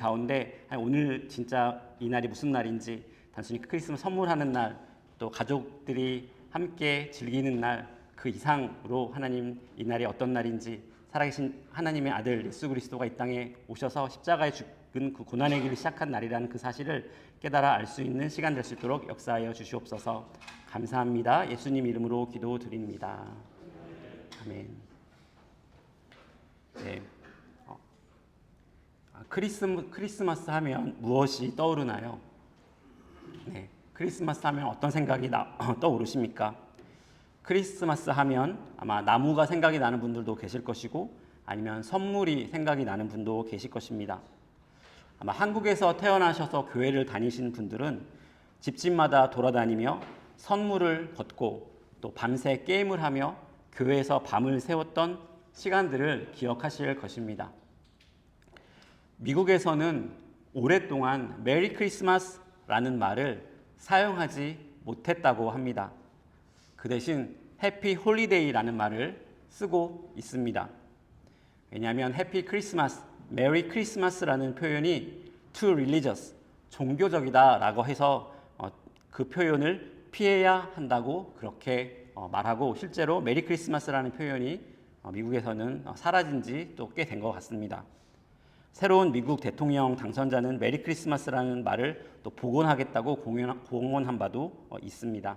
가운데 오늘 진짜 이 날이 무슨 날인지, 단순히 크리스마스 선물하는 날, 또 가족들이 함께 즐기는 날, 그 이상으로 하나님 이 날이 어떤 날인지, 살아계신 하나님의 아들 예수 그리스도가 이 땅에 오셔서 십자가에 죽은 그 고난의 길을 시작한 날이라는 그 사실을 깨달아 알 수 있는 시간 될 수 있도록 역사하여 주시옵소서. 감사합니다. 예수님 이름으로 기도드립니다. 아멘. 네. 크리스마스 하면 무엇이 떠오르나요? 네. 크리스마스 하면 어떤 생각이 떠오르십니까? 크리스마스 하면 아마 나무가 생각이 나는 분들도 계실 것이고, 아니면 선물이 생각이 나는 분도 계실 것입니다. 아마 한국에서 태어나셔서 교회를 다니신 분들은 집집마다 돌아다니며 선물을 걷고 또 밤새 게임을 하며 교회에서 밤을 새웠던 시간들을 기억하실 것입니다. 미국에서는 오랫동안 메리 크리스마스라는 말을 사용하지 못했다고 합니다. 그 대신 해피 홀리데이라는 말을 쓰고 있습니다. 왜냐하면 해피 크리스마스, 메리 크리스마스라는 표현이 too religious, 종교적이다라고 해서 그 표현을 피해야 한다고 그렇게 말하고, 실제로 메리 크리스마스라는 표현이 미국에서는 사라진 지 또 꽤 된 것 같습니다. 새로운 미국 대통령 당선자는 메리 크리스마스라는 말을 또 복원하겠다고 공언한 바도 있습니다.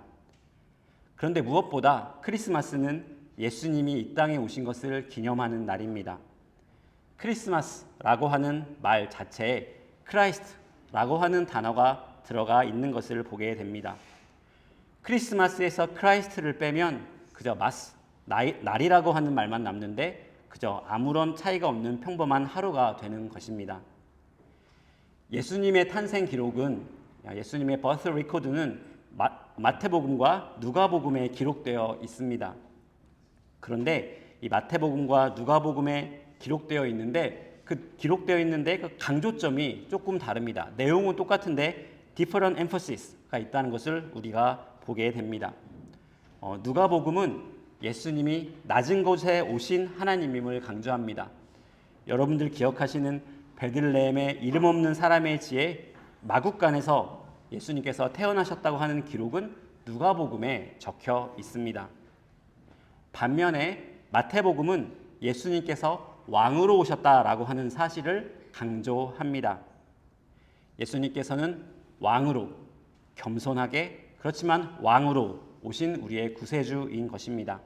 그런데 무엇보다 크리스마스는 예수님이 이 땅에 오신 것을 기념하는 날입니다. 크리스마스라고 하는 말 자체에 크라이스트라고 하는 단어가 들어가 있는 것을 보게 됩니다. 크리스마스에서 크라이스트를 빼면 그저 날이라고 하는 말만 남는데 그저 아무런 차이가 없는 평범한 하루가 되는 것입니다. 예수님의 탄생 기록은, 예수님의 버스 리코드는 마태복음과 누가복음에 기록되어 있습니다. 그런데 이 마태복음과 누가복음에 기록되어 있는데 그 강조점이 조금 다릅니다. 내용은 똑같은데 different emphasis,가 있다는 것을 우리가 보게 됩니다. 누가복음은 예수님이 낮은 곳에 오신 하나님임을 강조합니다. 여러분들 기억하시는 베들레헴의 이름 없는 사람의 지에 마국간에서 예수님께서 태어나셨다고 하는 기록은 누가복음에 적혀 있습니다. 반면에 마태복음은 예수님께서 왕으로 오셨다라고 하는 사실을 강조합니다. 예수님께서는 왕으로, 겸손하게, 그렇지만 왕으로 오신 우리의 구세주인 것입니다.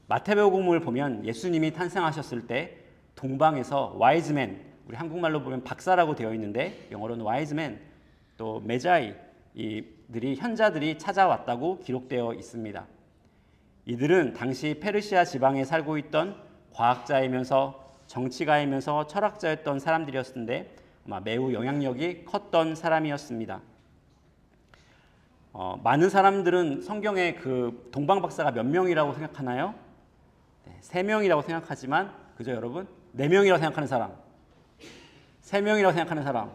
마태복음을 보면 예수님이 탄생하셨을 때 동방에서 와이즈맨, 우리 한국말로 보면 박사라고 되어 있는데 영어로는 와이즈맨, 또 메자이, 이들이 현자들이 찾아왔다고 기록되어 있습니다. 이들은 당시 페르시아 지방에 살고 있던 과학자이면서 정치가이면서 철학자였던 사람들이었는데 아마 매우 영향력이 컸던 사람이었습니다. 많은 사람들은 성경에 그 동방 박사가 몇 명이라고 생각하나요? 3명이라고 생각하지만 그죠 여러분? 4명이라고 생각하는 사람, 3명이라고 생각하는 사람,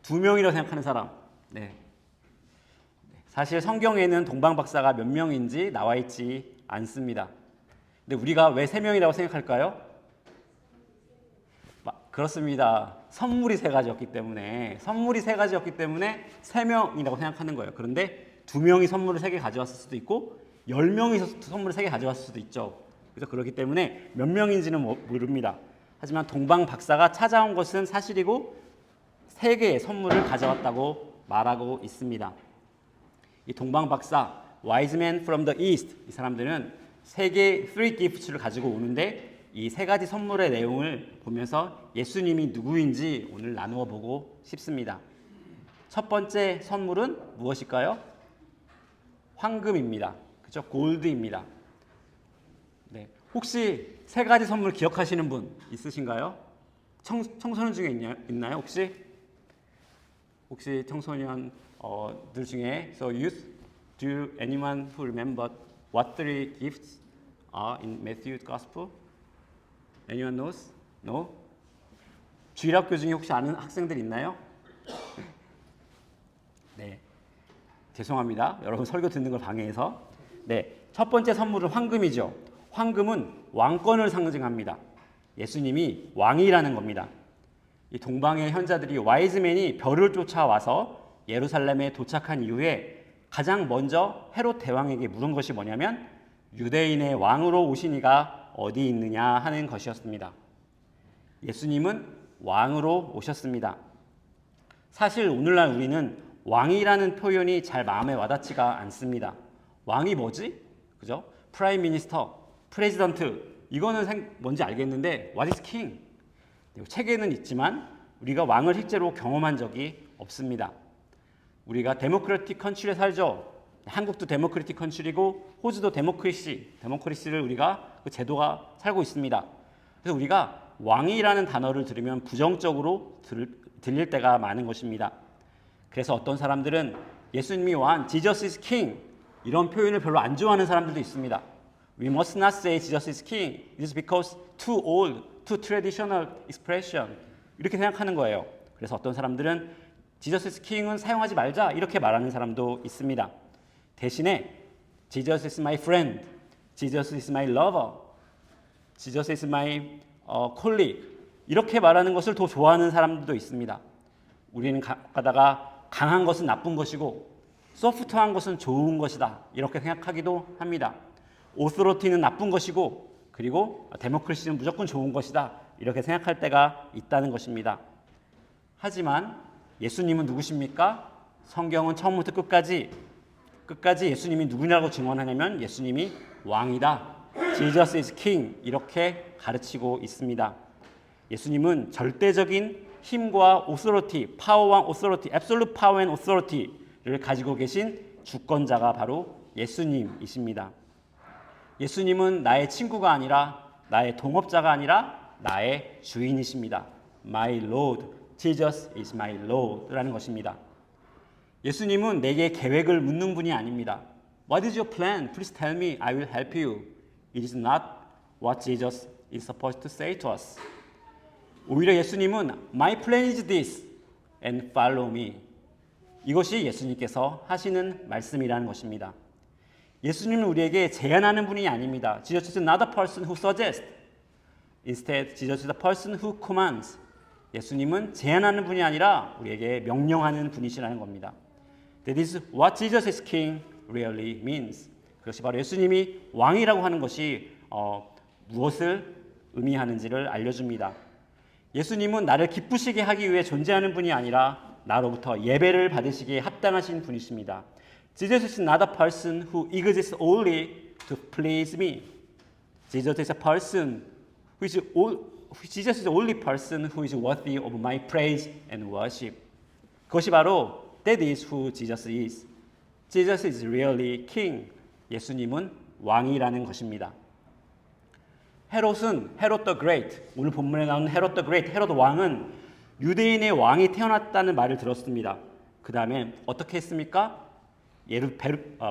2명이라고 생각하는 사람. 네. 사실 성경에는 동방 박사가 몇 명인지 나와 있지 않습니다. 근데 우리가 왜 3명이라고 생각할까요? 그렇습니다. 선물이 3가지였기 때문에 3명이라고 생각하는 거예요. 그런데 2명이 선물을 3개 가져왔을 수도 있고 10명이 선물을 3개 가져왔을 수도 있죠. 그래서 그렇기 때문에 몇 명인지는 모릅니다. 하지만 동방 박사가 찾아온 것은 사실이고 3개의 선물을 가져왔다고 말하고 있습니다. 이 동방 박사, wise man from the east, 이 사람들은 3 gifts를 가지고 오는데 이 3가지 선물의 내용을 보면서 예수님이 누구인지 오늘 나누어 보고 싶습니다. 첫 번째 선물은 무엇일까요? 황금입니다. 그렇죠? 골드입니다. 네. 혹시 3가지 선물 기억하시는 분 있으신가요? 청소년 중에 있나요? 혹시 청소년들 중에 So youth, do anyone who remember what 3 gifts are in Matthew's Gospel? Anyone knows? No? 주일학교 중에 혹시 아는 학생들 있나요? 네. 죄송합니다. 여러분 설교 듣는 걸 방해해서. 네. 첫 번째 선물은 황금이죠. 황금은 왕권을 상징합니다. 예수님이 왕이라는 겁니다. 이 동방의 현자들이 와이즈맨이 별을 쫓아와서 예루살렘에 도착한 이후에 가장 먼저 헤롯 대왕에게 물은 것이 뭐냐면 유대인의 왕으로 오신 이가 어디 있느냐 하는 것이었습니다. 예수님은 왕으로 오셨습니다. 사실 오늘날 우리는 왕이라는 표현이 잘 마음에 와닿지가 않습니다. 왕이 뭐지? 그죠? 프라임 미니스터, 프레지던트, 이거는 뭔지 알겠는데 what is king? 책에는 있지만 우리가 왕을 실제로 경험한 적이 없습니다. 우리가 데모크래틱 컨트리에 살죠. 한국도 데모크래틱 컨트리고 호주도 데모크리시를 우리가 그 제도가 살고 있습니다. 그래서 우리가 왕이라는 단어를 들으면 부정적으로 들릴 때가 많은 것입니다. 그래서 어떤 사람들은 예수님이 왕, Jesus is king 이런 표현을 별로 안 좋아하는 사람들도 있습니다. We must not say Jesus is king. It is because too old, too traditional expression. 이렇게 생각하는 거예요. 그래서 어떤 사람들은 Jesus is king은 사용하지 말자 이렇게 말하는 사람도 있습니다. 대신에 Jesus is my friend, Jesus is my lover, Jesus is my colleague 이렇게 말하는 것을 더 좋아하는 사람들도 있습니다. 우리는 가다가 강한 것은 나쁜 것이고 소프트한 것은 좋은 것이다 이렇게 생각하기도 합니다. 오소로티는 나쁜 것이고 그리고 데모크리시는 무조건 좋은 것이다 이렇게 생각할 때가 있다는 것입니다. 하지만 예수님은 누구십니까? 성경은 처음부터 끝까지 예수님이 누구냐고 증언하냐면 예수님이 왕이다. Jesus is king 이렇게 가르치고 있습니다. 예수님은 절대적인 힘과 authority, power and authority, absolute power and authority를 가지고 계신 주권자가 바로 예수님이십니다. 예수님은 나의 친구가 아니라 나의 동업자가 아니라 나의 주인이십니다. My Lord, Jesus is my Lord라는 것입니다. 예수님은 내게 계획을 묻는 분이 아닙니다. What is your plan? Please tell me. I will help you. It is not what Jesus is supposed to say to us. 오히려 예수님은 My plan is this and follow me. 이것이 예수님께서 하시는 말씀이라는 것입니다. 예수님은 우리에게 제안하는 분이 아닙니다. Jesus is not a person who suggests. Instead, Jesus is a person who commands. 예수님은 제안하는 분이 아니라 우리에게 명령하는 분이시라는 겁니다. That is what Jesus is King really means. 그것이 바로 예수님이 왕이라고 하는 것이 무엇을 의미하는지를 알려줍니다. 예수님은 나를 기쁘시게 하기 위해 존재하는 분이 아니라 나로부터 예배를 받으시기에 합당하신 분이십니다. Jesus is not a person who exists only to please me. Jesus is a person who is Jesus is the only person who is worthy of my praise and worship. 그것이 바로 that is who Jesus is. Jesus is really king. 예수님은 왕이라는 것입니다. 헤롯은 헤롯 더 그레이트, 오늘 본문에 나오는 헤롯 더 그레이트, 헤롯 왕은 유대인의 왕이 태어났다는 말을 들었습니다. 그 다음에 어떻게 했습니까?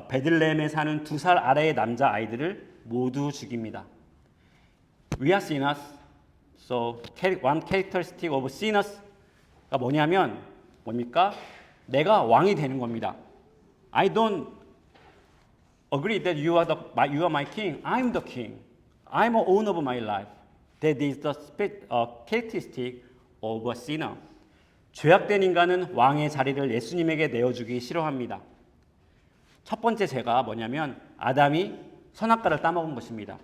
베들레헴에 사는 2살 아래의 남자 아이들을 모두 죽입니다. We are sinners. So one characteristic of sinners가 뭡니까? 내가 왕이 되는 겁니다. I don't agree that you are my king. I'm the king. I'm the owner of my life. That is the characteristic of a sinner. 죄악된 인간은 왕의 자리를 예수님에게 내어주기 싫어합니다. 첫 번째 죄가 뭐냐면 아담이 선악과를 따먹은 것입니다.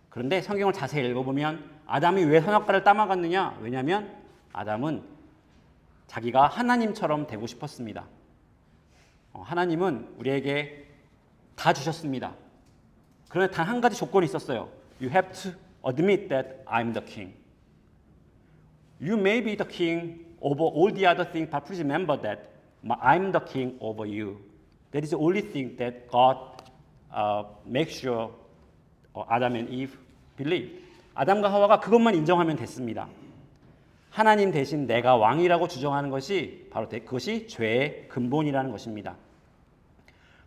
그런데 성경을 자세히 읽어보면 아담이 왜 선악과를 따먹었느냐? 왜냐하면 아담은 자기가 하나님처럼 되고 싶었습니다. 하나님은 우리에게 다 주셨습니다. 그런데 단 한 가지 조건이 있었어요. You have to admit that I'm the king. You may be the king over all the other things, but please remember that I'm the king over you. That is the only thing that God makes sure Adam and Eve believe. 아담과 하와가 그것만 인정하면 됐습니다. 하나님 대신 내가 왕이라고 주장하는 것이 바로 그것이 죄의 근본이라는 것입니다.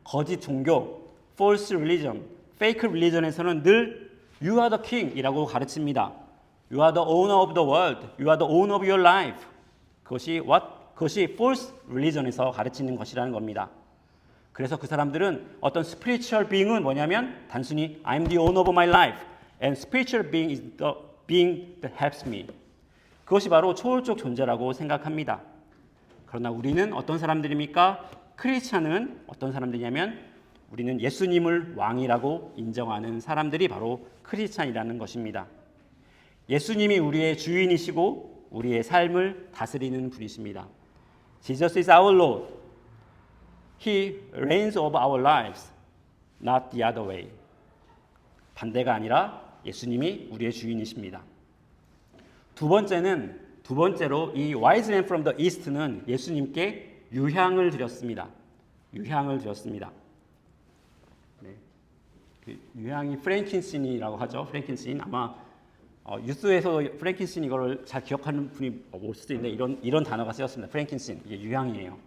거짓 종교, false religion, fake religion에서는 늘 You are the king이라고 가르칩니다. You are the owner of the world. You are the owner of your life. 그것이 false religion에서 가르치는 것이라는 겁니다. 그래서 그 사람들은 어떤 spiritual being은 뭐냐면 단순히 I'm the owner of my life and spiritual being is the being that helps me. 그것이 바로 초월적 존재라고 생각합니다. 그러나 우리는 어떤 사람들입니까? 크리스찬은 어떤 사람들이냐면 우리는 예수님을 왕이라고 인정하는 사람들이 바로 크리스찬이라는 것입니다. 예수님이 우리의 주인이시고 우리의 삶을 다스리는 분이십니다. Jesus is our Lord. He reigns over our lives, not the other way. 반대가 아니라 예수님이 우리의 주인이십니다. 두 번째로 이 wise man from the east는 예수님께 유향을 드렸습니다. 유향을 드렸습니다. 네. 그 유향이 프랭킨신이라고 하죠. 프랭킨신. 아마 뉴스에서 프랭킨신 이거를 잘 기억하는 분이 올 수도 있는데 이런 단어가 쓰였습니다. 프랭킨신. 이게 유향이에요.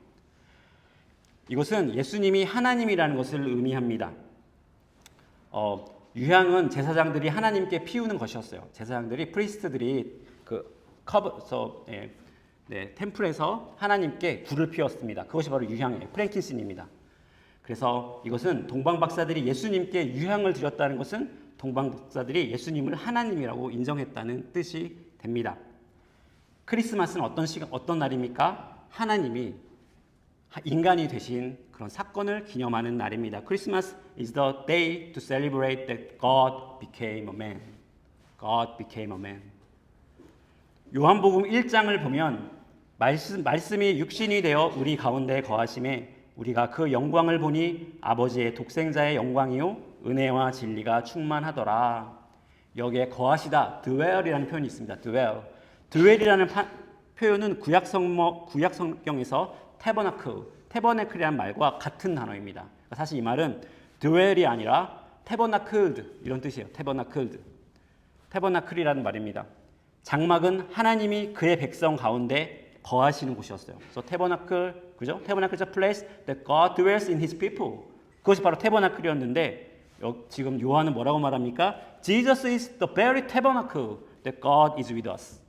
이것은 예수님이 하나님이라는 것을 의미합니다. 유향은 제사장들이 하나님께 피우는 것이었어요. 제사장들이 프리스트들이 템플에서 하나님께 불을 피웠습니다. 그것이 바로 유향이에요. 프랭킨신입니다. 그래서 이것은 동방박사들이 예수님께 유향을 드렸다는 것은 동방박사들이 예수님을 하나님이라고 인정했다는 뜻이 됩니다. 크리스마스는 어떤 날입니까? 하나님이 인간이 되신 그런 사건을 기념하는 날입니다. Christmas is the day to celebrate that God became a man. God became a man. 요한복음 1장을 보면 말씀이 육신이 되어 우리 가운데 거하심에 우리가 그 영광을 보니 아버지의 독생자의 영광이요 은혜와 진리가 충만하더라. 여기에 거하시다, dwell이라는 표현이 있습니다. dwell이라는 표현은 구약 성경에서 태버나클이라는 말과 같은 단어입니다. 사실 이 말은 dwell이 아니라 tabernacled 이런 뜻이에요. 태버나클이라는 말입니다. 장막은 하나님이 그의 백성 가운데 거하시는 곳이었어요. 그래서 tabernacle, 그죠? tabernacle is a place that God dwells in His people. 그것이 바로 태버나클이었는데 지금 요한은 뭐라고 말합니까? Jesus is the very tabernacle that God is with us.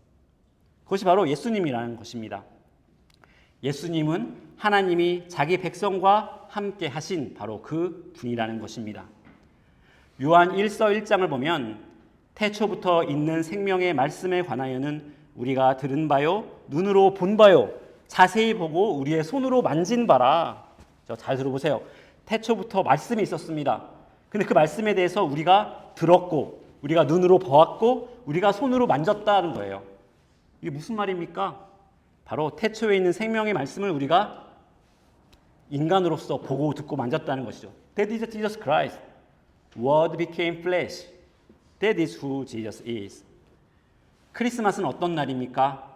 그것이 바로 예수님이라는 것입니다. 예수님은 하나님이 자기 백성과 함께 하신 바로 그 분이라는 것입니다. 요한 1서 1장을 보면 태초부터 있는 생명의 말씀에 관하여는 우리가 들은 바요, 눈으로 본 바요, 자세히 보고 우리의 손으로 만진 바라. 잘 들어보세요. 태초부터 말씀이 있었습니다. 근데 그 말씀에 대해서 우리가 들었고, 우리가 눈으로 보았고, 우리가 손으로 만졌다는 거예요. 이게 무슨 말입니까? 바로 태초에 있는 생명의 말씀을 우리가 인간으로서 보고 듣고 만졌다는 것이죠. That is Jesus Christ. Word became flesh. That is who Jesus is. 크리스마스는 어떤 날입니까?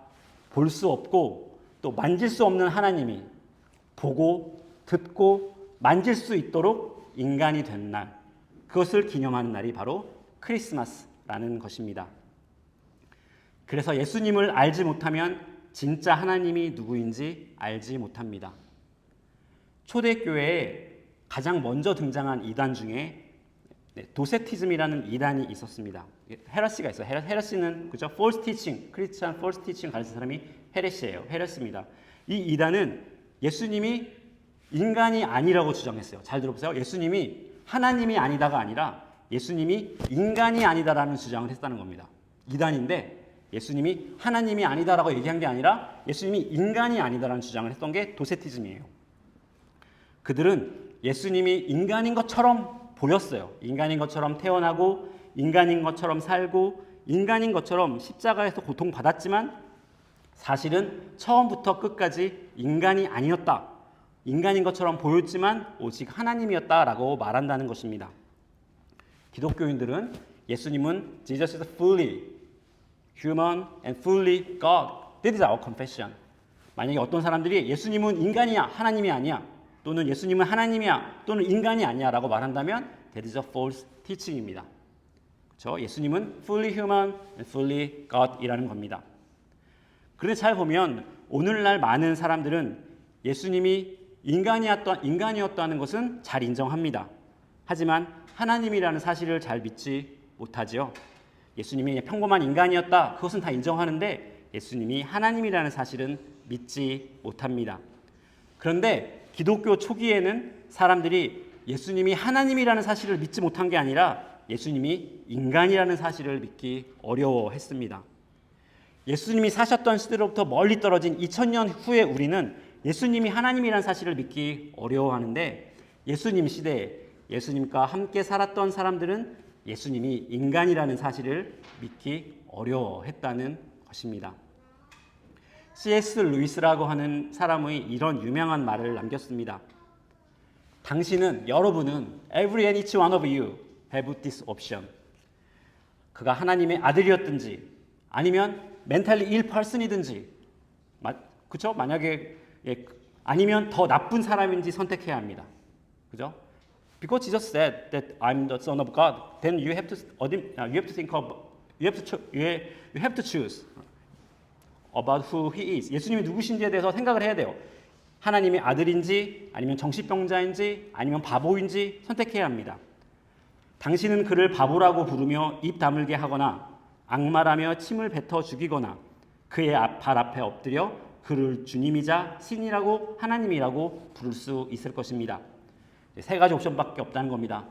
볼 수 없고 또 만질 수 없는 하나님이 보고 듣고 만질 수 있도록 인간이 된 날. 그것을 기념하는 날이 바로 크리스마스라는 것입니다. 그래서 예수님을 알지 못하면 진짜 하나님이 누구인지 알지 못합니다. 초대교회에 가장 먼저 등장한 이단 중에 도세티즘이라는 이단이 있었습니다. 헤레시가 있어요. 헤레시는 그죠? false teaching, 크리스찬 false teaching 가르치는 사람이 헤레시입니다. 이 이단은 예수님이 인간이 아니라고 주장했어요. 잘 들어보세요. 예수님이 하나님이 아니다가 아니라 예수님이 인간이 아니다라는 주장을 했다는 겁니다. 이단인데 예수님이 하나님이 아니다라고 얘기한 게 아니라 예수님이 인간이 아니다라는 주장을 했던 게 도세티즘이에요. 그들은 예수님이 인간인 것처럼 보였어요. 인간인 것처럼 태어나고 인간인 것처럼 살고 인간인 것처럼 십자가에서 고통받았지만 사실은 처음부터 끝까지 인간이 아니었다. 인간인 것처럼 보였지만 오직 하나님이었다라고 말한다는 것입니다. 기독교인들은 예수님은 Jesus is fully human and fully God. That is our confession. 만약에 어떤 사람들이 예수님은 인간이야, 하나님이 아니야, 또는 예수님은 하나님이야, 또는 인간이 아니야 라고 말한다면 that is a false teaching입니다. 그렇죠? 예수님은 fully human and fully God이라는 겁니다. 그런데 잘 보면 오늘날 많은 사람들은 예수님이 인간이었다는 것은 잘 인정합니다. 하지만 하나님이라는 사실을 잘 믿지 못하죠. 예수님이 그냥 평범한 인간이었다. 그것은 다 인정하는데 예수님이 하나님이라는 사실은 믿지 못합니다. 그런데 기독교 초기에는 사람들이 예수님이 하나님이라는 사실을 믿지 못한 게 아니라 예수님이 인간이라는 사실을 믿기 어려워했습니다. 예수님이 사셨던 시대로부터 멀리 떨어진 2000년 후에 우리는 예수님이 하나님이라는 사실을 믿기 어려워하는데, 예수님 시대에 예수님과 함께 살았던 사람들은 예수님이 인간이라는 사실을 믿기 어려워했다는 것입니다. C.S. 루이스라고 하는 사람의 이런 유명한 말을 남겼습니다. 여러분은 every and each one of you have this option. 그가 하나님의 아들이었든지 아니면 mentally ill person이든지, 그죠? 만약에 아니면 더 나쁜 사람인지 선택해야 합니다. 그죠? Because Jesus said that I'm the Son of God, then you have to choose about who He is. 예수님이 누구신지에 대해서 생각을 해야 돼요. 하나님의 아들인지 아니면 정신병자인지 아니면 바보인지 선택해야 합니다. 당신은 그를 바보라고 부르며 입 다물게 하거나 악말하며 침을 뱉어 죽이거나 그의 발 앞에 엎드려 그를 주님이자 신이라고 하나님이라고 부를 수 있을 것입니다. 세 가지 옵션밖에 없다는 겁니다.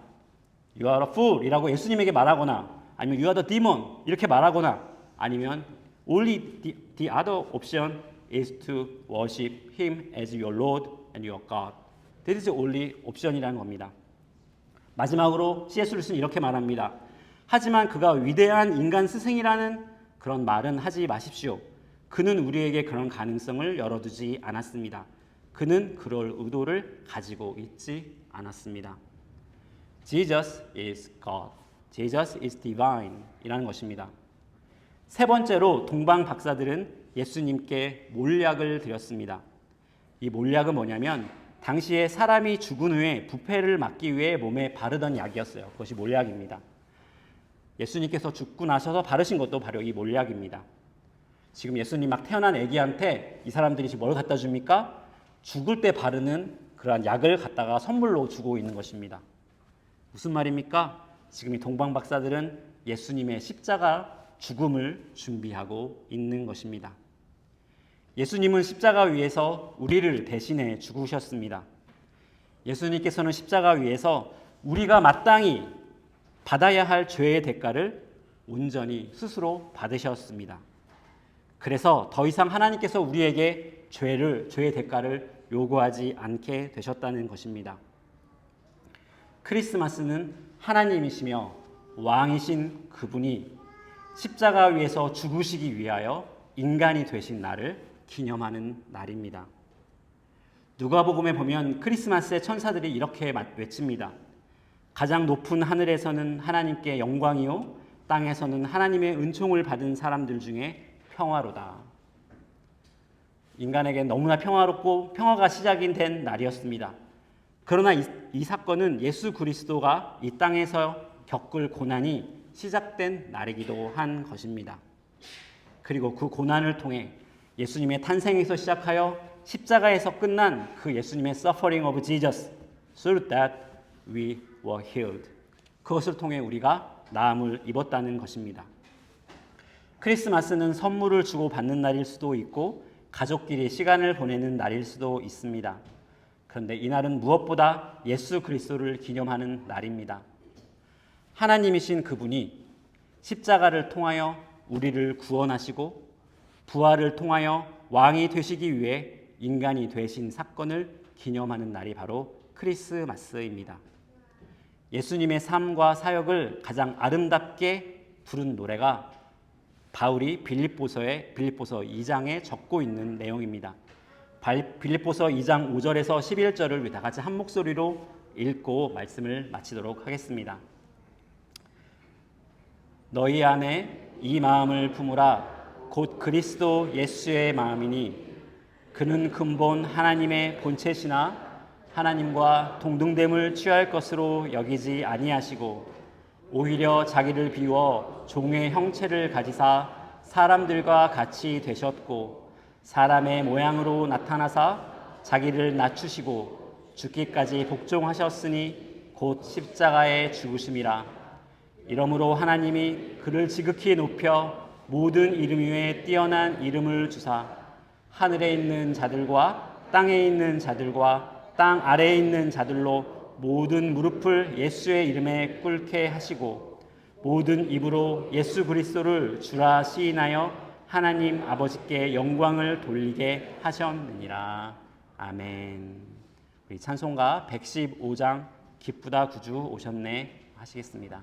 You are a fool 이라고 예수님에게 말하거나, 아니면 You are the demon 이렇게 말하거나, 아니면 Only the other option is to worship Him as your Lord and your God. That is the only option이라는 겁니다. 마지막으로 C.S. 루이스는 이렇게 말합니다. 하지만 그가 위대한 인간 스승이라는 그런 말은 하지 마십시오. 그는 우리에게 그런 가능성을 열어두지 않았습니다. 그는 그럴 의도를 가지고 있지 않았습니다. Jesus is God. Jesus is divine 이라는 것입니다. 세 번째로 동방 박사들은 예수님께 몰약을 드렸습니다. 이 몰약은 뭐냐면 당시에 사람이 죽은 후에 부패를 막기 위해 몸에 바르던 약이었어요. 그것이 몰약입니다. 예수님께서 죽고 나셔서 바르신 것도 바로 이 몰약입니다. 지금 예수님 막 태어난 아기한테 이 사람들이 지금 뭘 갖다 줍니까? 죽을 때 바르는 그러한 약을 갖다가 선물로 주고 있는 것입니다. 무슨 말입니까? 지금 이 동방 박사들은 예수님의 십자가 죽음을 준비하고 있는 것입니다. 예수님은 십자가 위에서 우리를 대신해 죽으셨습니다. 예수님께서는 십자가 위에서 우리가 마땅히 받아야 할 죄의 대가를 온전히 스스로 받으셨습니다. 그래서 더 이상 하나님께서 우리에게 죄의 대가를 요구하지 않게 되셨다는 것입니다. 크리스마스는 하나님이시며 왕이신 그분이 십자가 위에서 죽으시기 위하여 인간이 되신 날을 기념하는 날입니다. 누가복음에 보면 크리스마스의 천사들이 이렇게 외칩니다. 가장 높은 하늘에서는 하나님께 영광이요, 땅에서는 하나님의 은총을 받은 사람들 중에 평화로다. 인간에겐 너무나 평화롭고 평화가 시작이 된 날이었습니다. 그러나 이 사건은 예수 그리스도가 이 땅에서 겪을 고난이 시작된 날이기도 한 것입니다. 그리고 그 고난을 통해 예수님의 탄생에서 시작하여 십자가에서 끝난 그 예수님의 suffering of Jesus, through that we were healed. 그것을 통해 우리가 나음을 입었다는 것입니다. 크리스마스는 선물을 주고 받는 날일 수도 있고 가족끼리 시간을 보내는 날일 수도 있습니다. 그런데 이 날은 무엇보다 예수 그리스도를 기념하는 날입니다. 하나님이신 그분이 십자가를 통하여 우리를 구원하시고 부활을 통하여 왕이 되시기 위해 인간이 되신 사건을 기념하는 날이 바로 크리스마스입니다. 예수님의 삶과 사역을 가장 아름답게 부른 노래가 바울이 빌립보서 2장에 적고 있는 내용입니다. 빌립보서 2장 5절에서 11절을 우리 다 같이 한 목소리로 읽고 말씀을 마치도록 하겠습니다. 너희 안에 이 마음을 품으라. 곧 그리스도 예수의 마음이니 그는 근본 하나님의 본체시나 하나님과 동등됨을 취할 것으로 여기지 아니하시고 오히려 자기를 비워 종의 형체를 가지사 사람들과 같이 되셨고 사람의 모양으로 나타나사 자기를 낮추시고 죽기까지 복종하셨으니 곧 십자가에 죽으심이라. 이러므로 하나님이 그를 지극히 높여 모든 이름 위에 뛰어난 이름을 주사 하늘에 있는 자들과 땅에 있는 자들과 땅 아래에 있는 자들로 모든 무릎을 예수의 이름에 꿇게 하시고 모든 입으로 예수 그리스도를 주라 시인하여 하나님 아버지께 영광을 돌리게 하셨느니라. 아멘. 우리 찬송가 115장 기쁘다 구주 오셨네 하시겠습니다.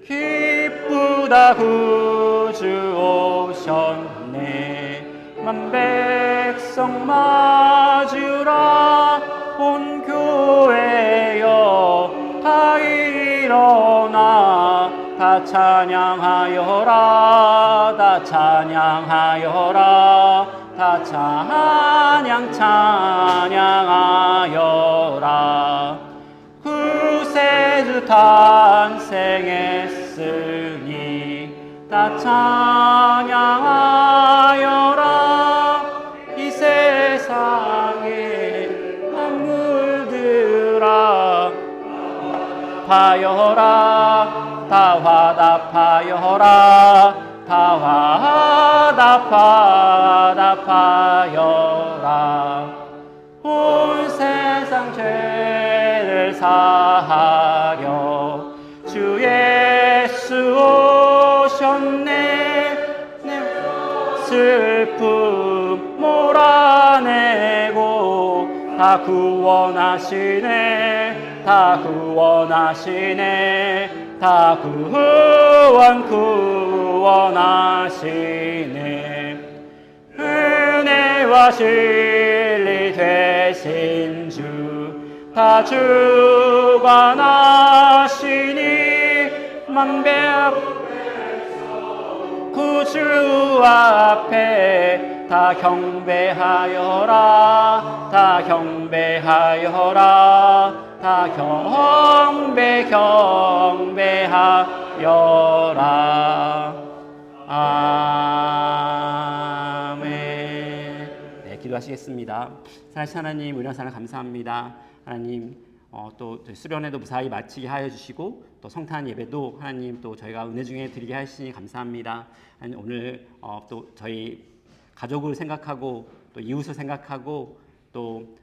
기쁘다 구주 오셨네 만 백성 맞으라 온 교회여 다 일어나 다 찬양하여라 다 찬양하여라 다 찬양하여라 구세주 탄생했으니 다 찬양하여라 이 세상에 만물들아 화답하여라 다 화답하여라 다 화답하여라 온 세상 죄를 사하려 주 예수 오셨네 내 슬픔 몰아내고 다 구원하시네 다 구원하시네 다 구원하시네 은혜와 진리 되신 주 다 주관하시니 만백 구주 앞에 다 경배하여라 다 경배하여라 다 경배하여라. 아멘. 네, 기도하시겠습니다. 사랑하신 하나님, 은혜와 사랑 감사합니다. 하나님, 또 수련회도 무사히 마치게 하여 주시고 또 성탄 예배도 하나님 또 저희가 은혜 중에 드리게 하시니 감사합니다. 하나님, 오늘 또 저희 가족을 생각하고 또 이웃을 생각하고 또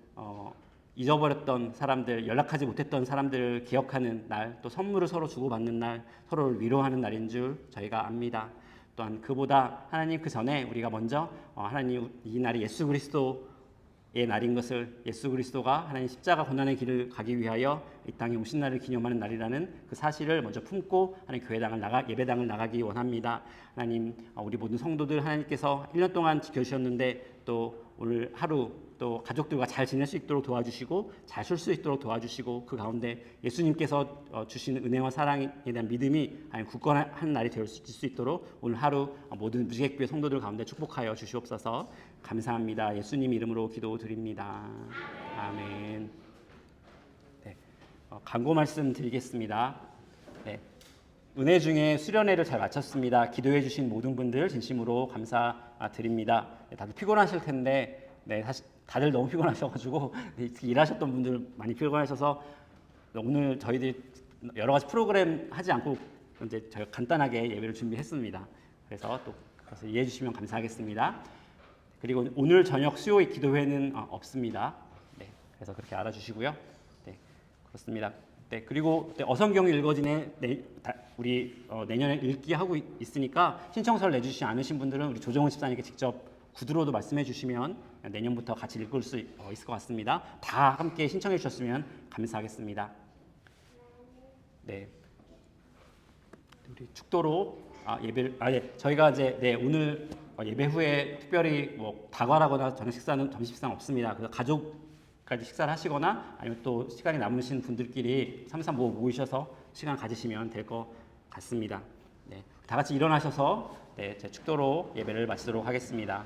잊어버렸던 사람들, 연락하지 못했던 사람들을 기억하는 날, 또 선물을 서로 주고받는 날, 서로를 위로하는 날인 줄 저희가 압니다. 또한 그보다 하나님 그 전에 우리가 먼저 하나님 이 날이 예수 그리스도의 날인 것을, 예수 그리스도가 하나님 십자가 고난의 길을 가기 위하여 이 땅에 오신 날을 기념하는 날이라는 그 사실을 먼저 품고 하나님 예배당을 나가기 원합니다. 하나님, 우리 모든 성도들 하나님께서 1년 동안 지켜주셨는데 또 오늘 하루 또 가족들과 잘 지낼 수 있도록 도와주시고 잘 쉴 수 있도록 도와주시고 그 가운데 예수님께서 주시는 은혜와 사랑에 대한 믿음이 굳건한 날이 될 수 있도록 오늘 하루 모든 무지개교회 성도들 가운데 축복하여 주시옵소서. 감사합니다. 예수님 이름으로 기도드립니다. 아멘. 네, 간구 말씀 드리겠습니다. 네, 은혜 중에 수련회를 잘 마쳤습니다. 기도해 주신 모든 분들 진심으로 감사드립니다. 네, 다들 피곤하실 텐데 네, 사실 다들 너무 피곤하셔가지고 일하셨던 분들 많이 피곤하셔서 오늘 저희들이 여러 가지 프로그램 하지 않고 이제 저희가 간단하게 예배를 준비했습니다. 그래서 이해해 주시면 감사하겠습니다. 그리고 오늘 저녁 수요 기도회는 없습니다. 네, 그래서 그렇게 알아주시고요. 네, 그렇습니다. 네, 그리고 어성경이 읽어지네 우리 내년에 읽기 하고 있으니까 신청서를 내주시지 않으신 분들은 우리 조정훈 집사님께 직접 구두로도 말씀해 주시면 내년부터 같이 읽을 수 있을 것 같습니다. 다 함께 신청해 주셨으면 감사하겠습니다. 네, 우리 축도로 예배를 저희가 이제 오늘 예배 후에 특별히 다과라거나 저녁 식사는 점심 식사는 없습니다. 그래서 가족까지 식사를 하시거나 아니면 또 시간이 남으신 분들끼리 335 모이셔서 시간 가지시면 될 것 같습니다. 네, 다 같이 일어나셔서 제 축도로 예배를 마치도록 하겠습니다.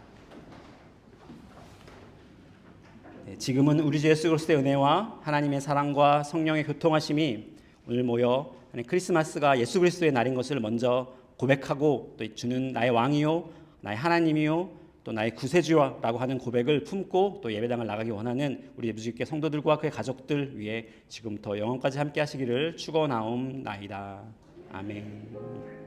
네, 지금은 우리 주 예수 그리스도의 은혜와 하나님의 사랑과 성령의 교통하심이 오늘 모여 크리스마스가 예수 그리스도의 날인 것을 먼저 고백하고 또 주는 나의 왕이요 나의 하나님이요 또 나의 구세주라고 하는 고백을 품고 또 예배당을 나가기 원하는 우리 무지개 성도들과 그의 가족들 위해 지금부터 영원까지 함께 하시기를 축원하옵나이다. 아멘.